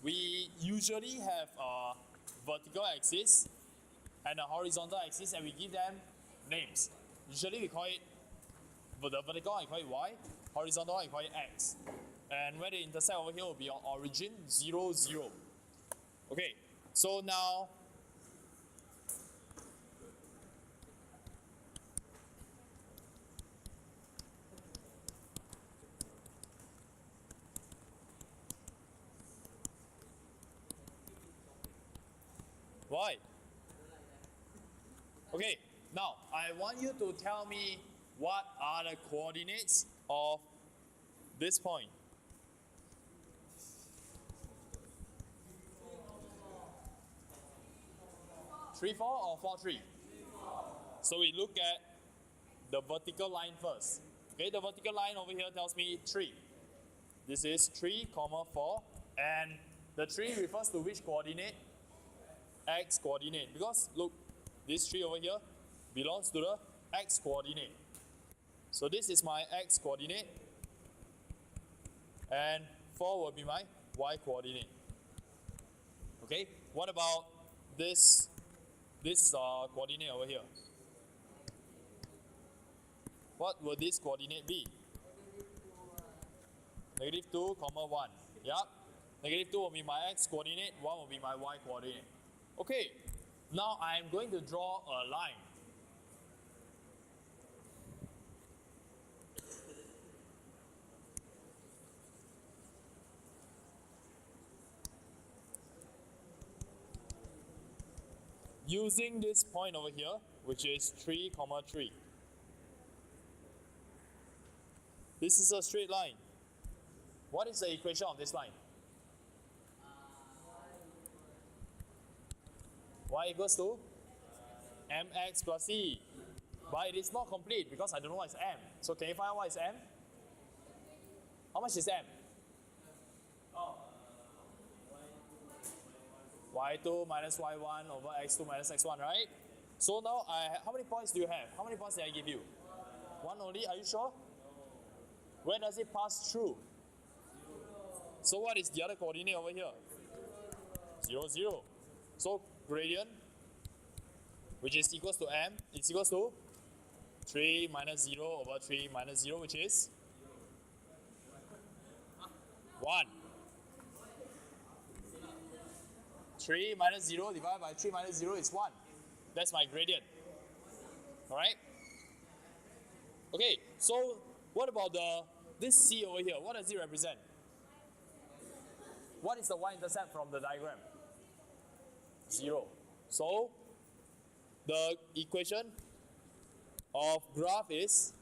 we usually have a vertical axis and a horizontal axis, and we give them names. Usually we call it, for the vertical I call it y, horizontal I call it x. And where they intersect over here will be on origin 0, 0. Okay, so now why? Okay, now I want you to tell me what are the coordinates of this point. 3, 4 or 4, 3? So we look at the vertical line first. Okay, the vertical line over here tells me 3. This is 3, 4, and the 3 refers to which coordinate? X coordinate. Because look, this 3 over here belongs to the x coordinate. So this is my x coordinate, and 4 will be my y coordinate. Okay, what about this coordinate over here? What will this coordinate be? Negative 2, 1. Yep. Negative 2 will be my x coordinate, 1 will be my y coordinate. Okay, now I am going to draw a line. Using this point over here, which is 3, 3. This is a straight line. What is the equation of this line? Y equals to mx plus c. But it is not complete because I don't know what is m. So can you find out what is m? How much is m? y2 minus y1 over x2 minus x1, right? So now, how many points do you have? How many points did I give you? 1 only, are you sure? Where does it pass through? So what is the other coordinate over here? 0, 0. So gradient, which is equals to m, is equals to 3 minus 0 over 3 minus 0, which is 1. 3 minus 0 divided by 3 minus 0 is 1. That's my gradient. Alright? Okay, so what about this C over here? What does it represent? What is the y-intercept from the diagram? 0. So the equation of graph is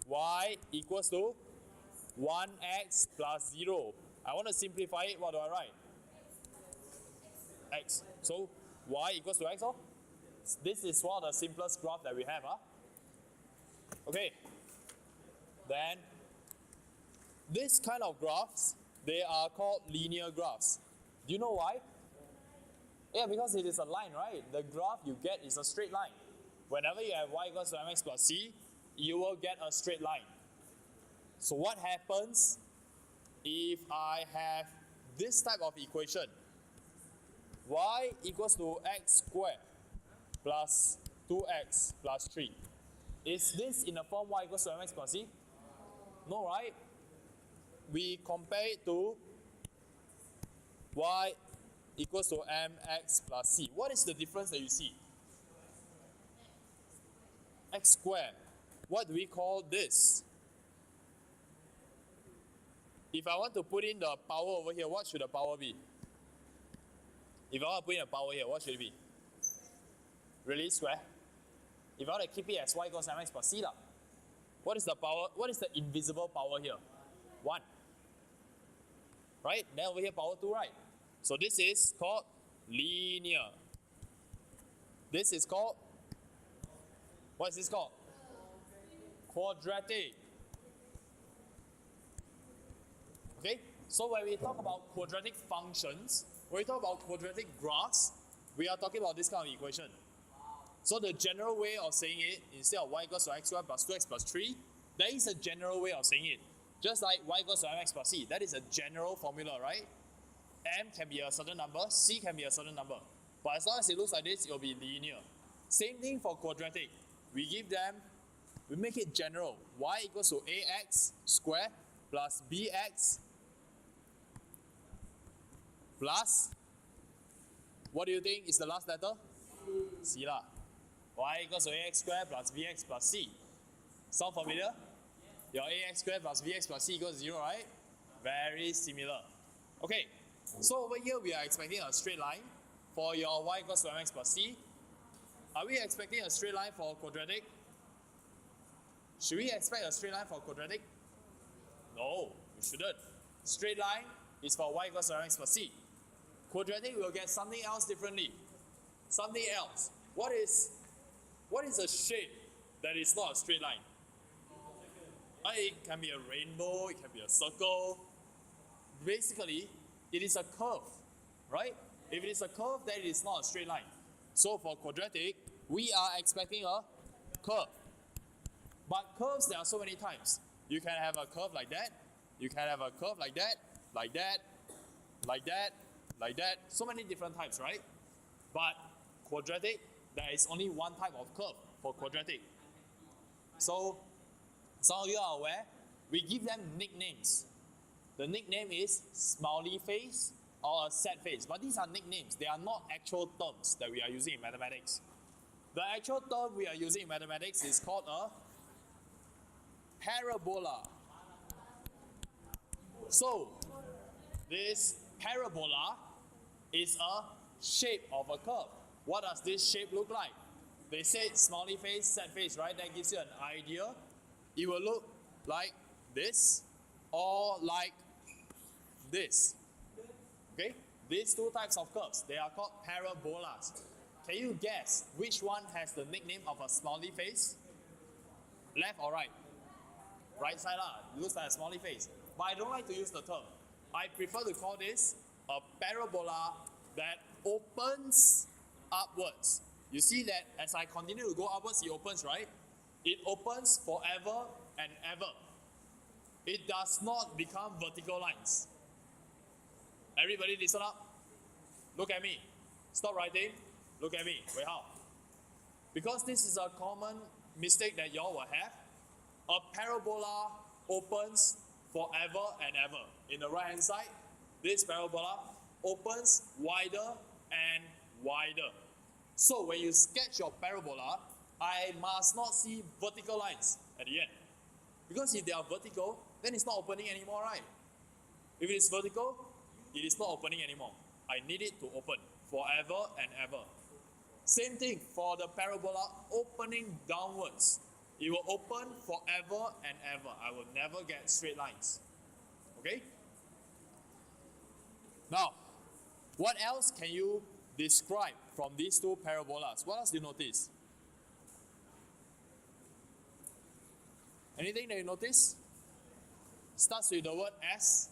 y equals to 1x plus 0. I want to simplify it. What do I write? X. So y equals to x. Oh? This is one of the simplest graph that we have. Okay. Then this kind of graphs, they are called linear graphs. Do you know why? Yeah, because it is a line, right? The graph you get is a straight line. Whenever you have y equals to mx plus c, you will get a straight line. So what happens if I have this type of equation? Y equals to x squared plus 2x plus 3. Is this in the form y equals to mx plus c? No, right? We compare it to y equals to mx plus c. What is the difference that you see? X squared. What do we call this? If I want to put in the power over here, what should the power be? If I want to put in a power here, what should it be? Really, square? If I want to keep it as y equals mx plus c, what is the power? What is the invisible power here? 1. Right? Then over here, power 2, right? So this is called linear. This is called, what is this called? Quadratic. Okay? So when we talk about quadratic functions, when we talk about quadratic graphs, we are talking about this kind of equation. So the general way of saying it, instead of y equals to x squared plus 2x plus 3, there is a general way of saying it. Just like y equals to mx plus c. That is a general formula, right? M can be a certain number, c can be a certain number. But as long as it looks like this, it will be linear. Same thing for quadratic. We make it general. Y equals to ax squared plus bx plus, what do you think is the last letter? C lah. Y equals to ax squared plus bx plus c. Sound familiar? Your ax squared plus bx plus c equals 0, right? Very similar. Okay, so over here we are expecting a straight line for your y equals to mx plus c. Are we expecting a straight line for quadratic? Should we expect a straight line for quadratic? No, we shouldn't. Straight line is for y equals to mx plus c. Quadratic will get something else differently. Something else. What is a shape that is not a straight line? It can be a rainbow, it can be a circle. Basically, it is a curve, right? If it is a curve, then it is not a straight line. So for quadratic, we are expecting a curve. But curves, there are so many types. You can have a curve like that. You can have a curve like that, like that, like that, like that. So many different types, right? But quadratic, there is only one type of curve for quadratic. So some of you are aware, we give them nicknames. The nickname is smiley face or a sad face. But these are nicknames. They are not actual terms that we are using in mathematics. The actual term we are using in mathematics is called a parabola. So this parabola is a shape of a curve. What does this shape look like? They say smiley face, sad face, right? That gives you an idea. It will look like this or like this. Okay? These two types of curves, they are called parabolas. Can you guess which one has the nickname of a smiley face? Left or right? Right side lah. It looks like a smiley face. But I don't like to use the term. I prefer to call this a parabola that opens upwards. You see that as I continue to go upwards, it opens, right? It opens forever and ever. It does not become vertical lines. Everybody listen up. Look at me. Stop writing. Look at me. Wait, how? Because this is a common mistake that y'all will have. A parabola opens forever and ever. In the right hand side, this parabola opens wider and wider. So when you sketch your parabola, I must not see vertical lines at the end. Because if they are vertical, then it's not opening anymore, right? If it is vertical, it is not opening anymore. I need it to open forever and ever. Same thing for the parabola opening downwards. It will open forever and ever. I will never get straight lines. Okay? Now, what else can you describe from these two parabolas? What else do you notice? Anything that you notice? Starts with the word S.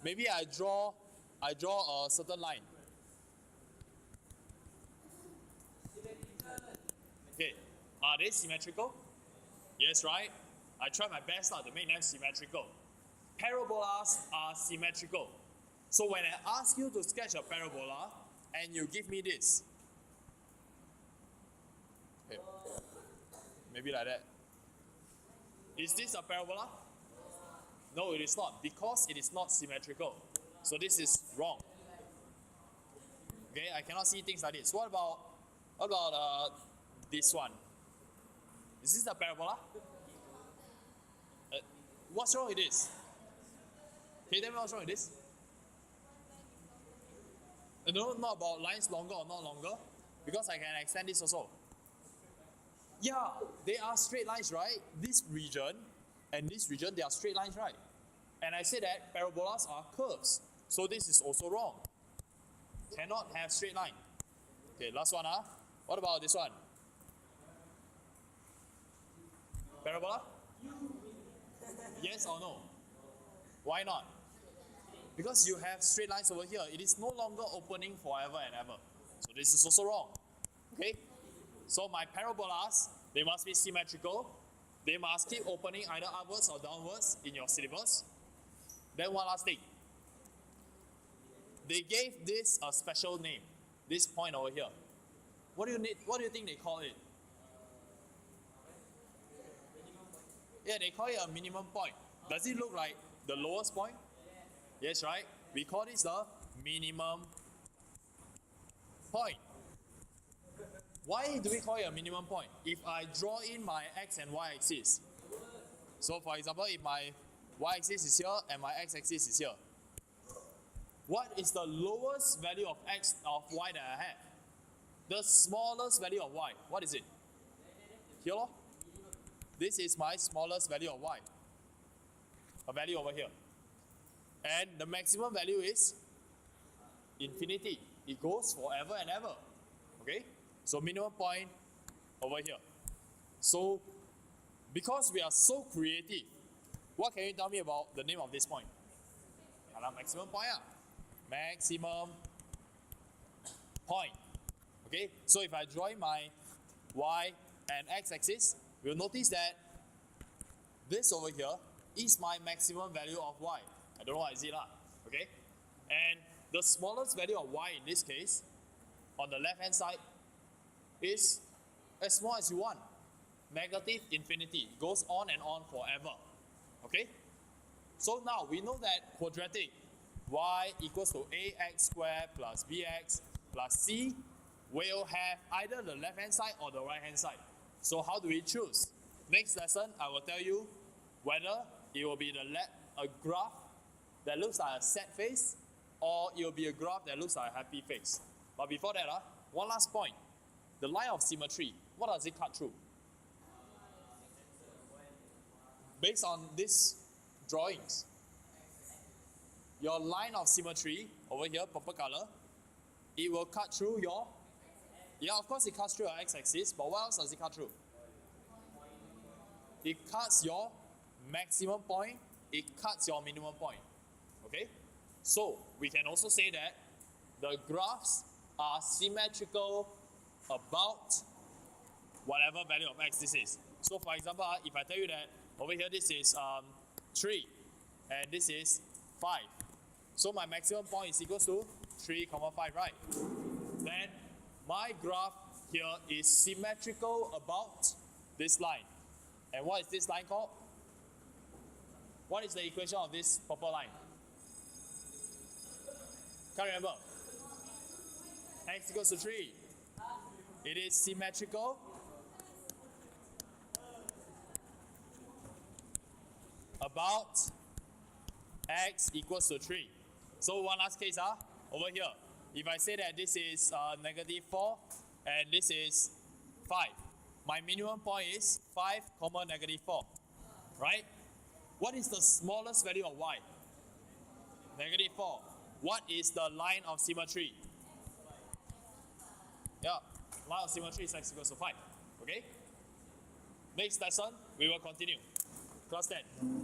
Maybe I draw a certain line. Okay, are they symmetrical? Yes, right? I try my best to make them symmetrical. Parabolas are symmetrical. So when I ask you to sketch a parabola and you give me this, okay, maybe like that. Is this a parabola? No, it is not, because it is not symmetrical. So this is wrong. Okay, I cannot see things like this. What about this one? Is this a parabola? What's wrong with this? Can you tell me what's wrong with this? No, not about lines longer or not longer, because I can extend this also. Yeah, they are straight lines, right? This region and this region, they are straight lines, right? And I say that parabolas are curves. So this is also wrong. Cannot have straight line. Okay, last one. What about this one? Parabola? Yes or no? Why not? Because you have straight lines over here. It is no longer opening forever and ever. So this is also wrong. Okay? So my parabolas, they must be symmetrical. They must keep opening either upwards or downwards in your syllabus. Then one last thing. They gave this a special name, this point over here. What do you think they call it? Yeah, they call it a minimum point. Does it look like the lowest point? Yes, right? We call this the minimum point. Why do we call it a minimum point? If I draw in my x and y axis. So for example, if my y axis is here and my x axis is here. What is the lowest value of x of y that I have? The smallest value of y. What is it? Here. This is my smallest value of y. A value over here. And the maximum value is infinity. It goes forever and ever. Okay? So minimum point over here. So because we are so creative, what can you tell me about the name of this point? Maximum point. Maximum point. Okay? So if I draw in my y and x axis, you'll notice that this over here is my maximum value of y. I don't know what is it lah. Okay? And the smallest value of y in this case, on the left hand side, is as small as you want. Negative infinity. It goes on and on forever. Okay? So now we know that quadratic y equals to ax squared plus bx plus c will have either the left hand side or the right hand side. So how do we choose? Next lesson, I will tell you whether it will be a graph that looks like a sad face or it will be a graph that looks like a happy face. But before that, one last point. The line of symmetry, what does it cut through? Based on these drawings, your line of symmetry over here, purple color, it will cut through your, of course it cuts through your x-axis, but what else does it cut through? It cuts your maximum point, it cuts your minimum point. Okay? So we can also say that the graphs are symmetrical about whatever value of x this is. So for example, if I tell you that over here this is 3 and this is 5. So my maximum point is equals to 3, 5, right? Then my graph here is symmetrical about this line. And what is this line called? What is the equation of this purple line? Can't remember. X equals to 3. It is symmetrical about x equals to 3. So one last case over here. If I say that this is negative 4 and this is 5, my minimum point is 5, negative 4, right? What is the smallest value of y? Negative 4. What is the line of symmetry? Yeah, line of symmetry is x equals to 5. Okay? Next lesson, we will continue. Class 10.